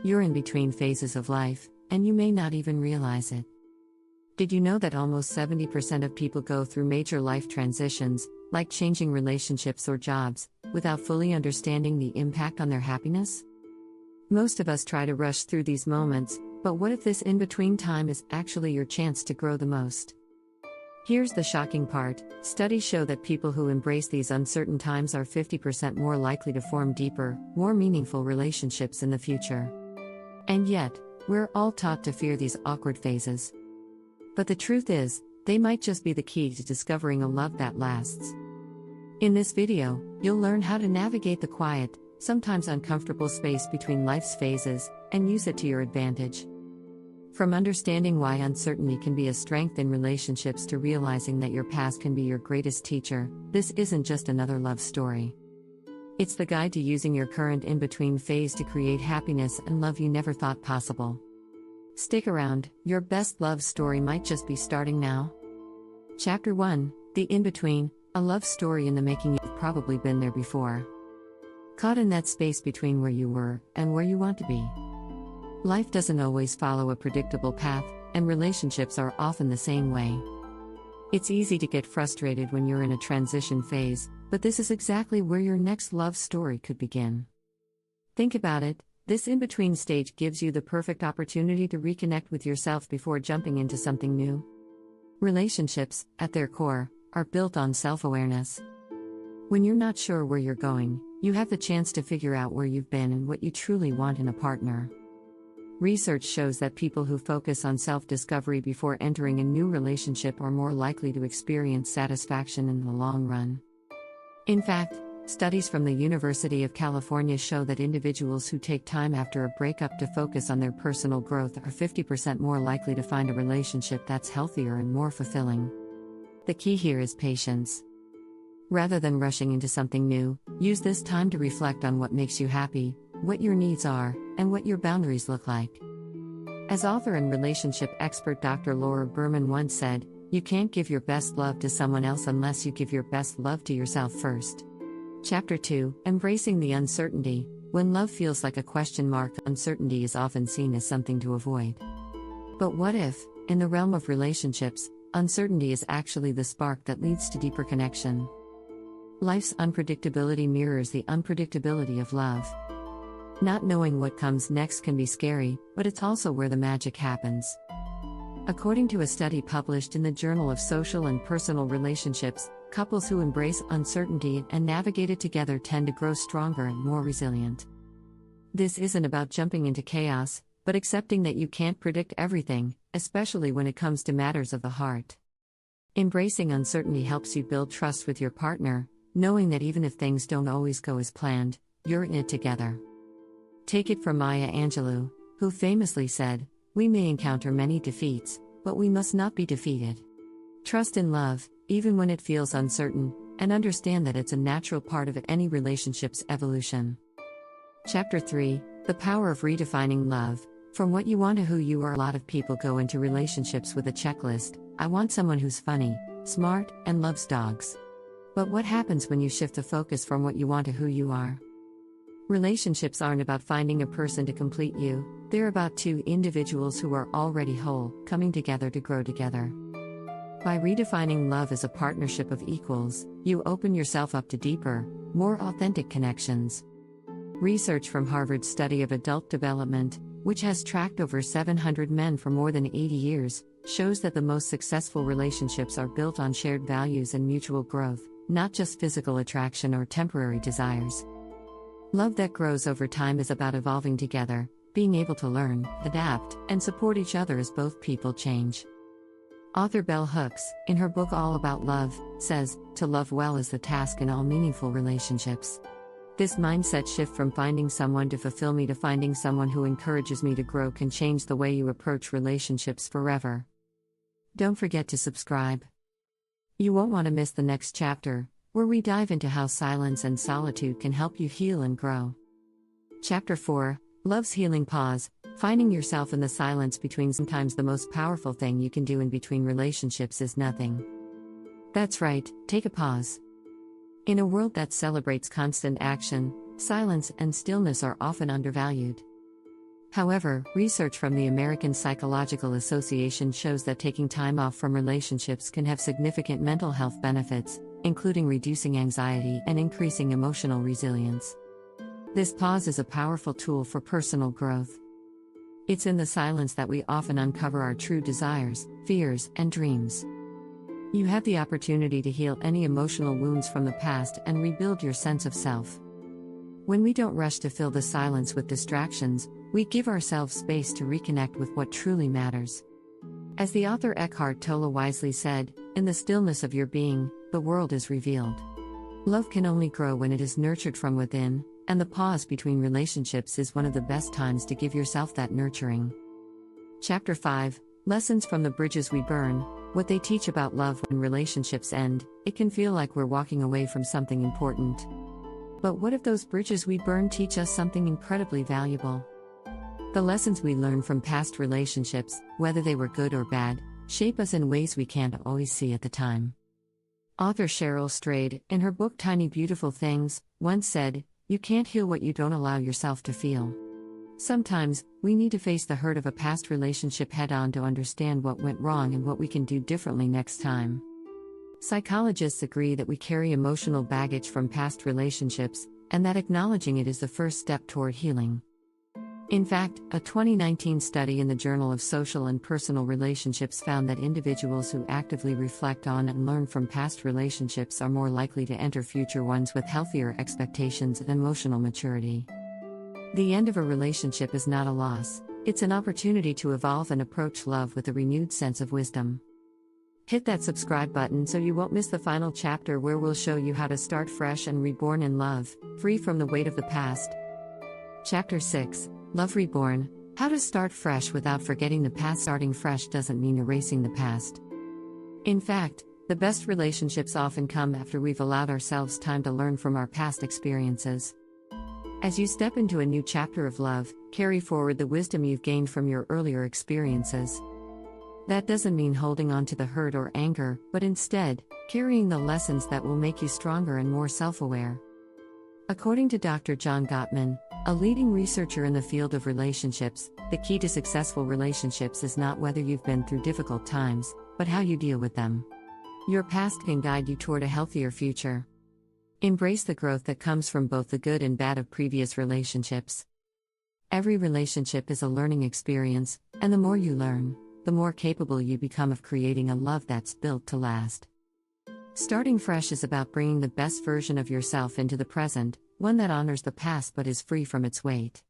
You're in between phases of life, and you may not even realize it. Did you know that almost 70% of people go through major life transitions, like changing relationships or jobs, without fully understanding the impact on their happiness? Most of us try to rush through these moments, but what if this in-between time is actually your chance to grow the most? Here's the shocking part: studies show that people who embrace these uncertain times are 50% more likely to form deeper, more meaningful relationships in the future. And yet, we're all taught to fear these awkward phases. But the truth is, they might just be the key to discovering a love that lasts. In this video, you'll learn how to navigate the quiet, sometimes uncomfortable space between life's phases, and use it to your advantage. From understanding why uncertainty can be a strength in relationships to realizing that your past can be your greatest teacher, this isn't just another love story. It's the guide to using your current in-between phase to create happiness and love you never thought possible. Stick around, your best love story might just be starting now. Chapter 1: The In-Between, a love story in the making. You've probably been there before. Caught in that space between where you were and where you want to be. Life doesn't always follow a predictable path, and relationships are often the same way. It's easy to get frustrated when you're in a transition phase, but this is exactly where your next love story could begin. Think about it: this in-between stage gives you the perfect opportunity to reconnect with yourself before jumping into something new. Relationships, at their core, are built on self-awareness. When you're not sure where you're going, you have the chance to figure out where you've been and what you truly want in a partner. Research shows that people who focus on self-discovery before entering a new relationship are more likely to experience satisfaction in the long run. In fact, studies from the University of California show that individuals who take time after a breakup to focus on their personal growth are 50% more likely to find a relationship that's healthier and more fulfilling. The key here is patience. Rather than rushing into something new, use this time to reflect on what makes you happy, what your needs are, and what your boundaries look like. As author and relationship expert Dr. Laura Berman once said, "You can't give your best love to someone else unless you give your best love to yourself first." Chapter 2: Embracing the Uncertainty. When love feels like a question mark, uncertainty is often seen as something to avoid. But what if, in the realm of relationships, uncertainty is actually the spark that leads to deeper connection? Life's unpredictability mirrors the unpredictability of love. Not knowing what comes next can be scary, but it's also where the magic happens. According to a study published in the Journal of Social and Personal Relationships, couples who embrace uncertainty and navigate it together tend to grow stronger and more resilient. This isn't about jumping into chaos, but accepting that you can't predict everything, especially when it comes to matters of the heart. Embracing uncertainty helps you build trust with your partner, knowing that even if things don't always go as planned, you're in it together. Take it from Maya Angelou, who famously said, "We may encounter many defeats, but we must not be defeated." Trust in love, even when it feels uncertain, and understand that it's a natural part of any relationship's evolution. Chapter 3: The Power of Redefining Love. From what you want to who you are. A lot of people go into relationships with a checklist: I want someone who's funny, smart, and loves dogs. But what happens when you shift the focus from what you want to who you are? Relationships aren't about finding a person to complete you, they're about two individuals who are already whole, coming together to grow together. By redefining love as a partnership of equals, you open yourself up to deeper, more authentic connections. Research from Harvard's study of adult development, which has tracked over 700 men for more than 80 years, shows that the most successful relationships are built on shared values and mutual growth, not just physical attraction or temporary desires. Love that grows over time is about evolving together, being able to learn, adapt, and support each other as both people change. Author Bell Hooks, in her book All About Love, says, "To love well is the task in all meaningful relationships." This mindset shift from finding someone to fulfill me to finding someone who encourages me to grow can change the way you approach relationships forever. Don't forget to subscribe. You won't want to miss the next chapter, where we dive into how silence and solitude can help you heal and grow. Chapter 4: Love's Healing Pause. Finding yourself in the silence between. Sometimes the most powerful thing you can do in between relationships is nothing. That's right, take a pause. In a world that celebrates constant action, silence and stillness are often undervalued. However, research from the American Psychological Association shows that taking time off from relationships can have significant mental health benefits, including reducing anxiety and increasing emotional resilience. This pause is a powerful tool for personal growth. It's in the silence that we often uncover our true desires, fears, and dreams. You have the opportunity to heal any emotional wounds from the past and rebuild your sense of self. When we don't rush to fill the silence with distractions, we give ourselves space to reconnect with what truly matters. As the author Eckhart Tolle wisely said, "In the stillness of your being, the world is revealed." Love can only grow when it is nurtured from within, and the pause between relationships is one of the best times to give yourself that nurturing. Chapter 5: Lessons from the Bridges We Burn. What they teach about love. When relationships end, it can feel like we're walking away from something important. But what if those bridges we burn teach us something incredibly valuable? The lessons we learn from past relationships, whether they were good or bad, shape us in ways we can't always see at the time. Author Cheryl Strayed, in her book Tiny Beautiful Things, once said, "You can't heal what you don't allow yourself to feel." Sometimes, we need to face the hurt of a past relationship head-on to understand what went wrong and what we can do differently next time. Psychologists agree that we carry emotional baggage from past relationships, and that acknowledging it is the first step toward healing. In fact, a 2019 study in the Journal of Social and Personal Relationships found that individuals who actively reflect on and learn from past relationships are more likely to enter future ones with healthier expectations and emotional maturity. The end of a relationship is not a loss, it's an opportunity to evolve and approach love with a renewed sense of wisdom. Hit that subscribe button so you won't miss the final chapter, where we'll show you how to start fresh and reborn in love, free from the weight of the past. Chapter 6: Love Reborn. How to start fresh without forgetting the past. Starting fresh doesn't mean erasing the past. In fact, the best relationships often come after we've allowed ourselves time to learn from our past experiences. As you step into a new chapter of love, carry forward the wisdom you've gained from your earlier experiences. That doesn't mean holding on to the hurt or anger, but instead, carrying the lessons that will make you stronger and more self-aware. According to Dr. John Gottman, a leading researcher in the field of relationships, the key to successful relationships is not whether you've been through difficult times, but how you deal with them. Your past can guide you toward a healthier future. Embrace the growth that comes from both the good and bad of previous relationships. Every relationship is a learning experience, and the more you learn, the more capable you become of creating a love that's built to last. Starting fresh is about bringing the best version of yourself into the present, one that honors the past but is free from its weight.